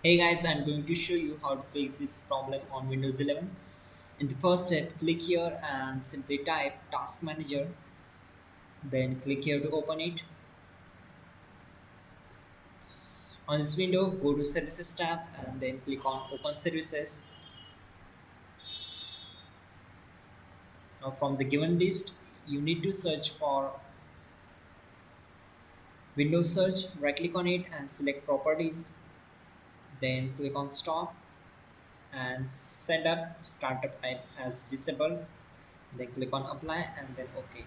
Hey guys, I'm going to show you how to fix this problem on Windows 11. In the first step, click here and simply type Task Manager. Then click here to open it. On this window, go to Services tab and then click on Open Services. Now from the given list, you need to search for Windows Search. Right click on it and select Properties. Then click on Stop and set up Startup Type as Disabled. Then click on Apply and then OK.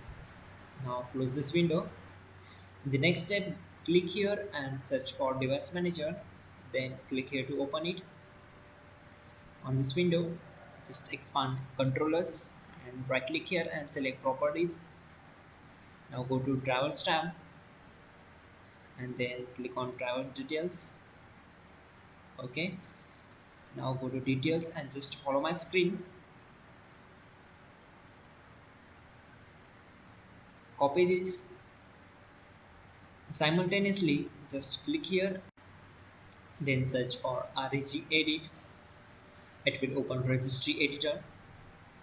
Now close this window. In the next step, click here and search for Device Manager. Then click here to open it. On this window, just expand Controllers and right click here and select Properties. Now go to Drivers tab and then click on Driver Details. Okay. Now go to Details and just follow my screen. Copy this. Simultaneously, just click here, then search for REG Edit. It will open Registry Editor.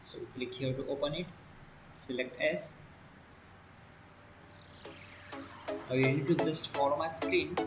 So click here to open it. Select S. Now you need to just follow my screen.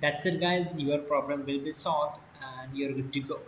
That's it guys, your problem will be solved and you're good to go.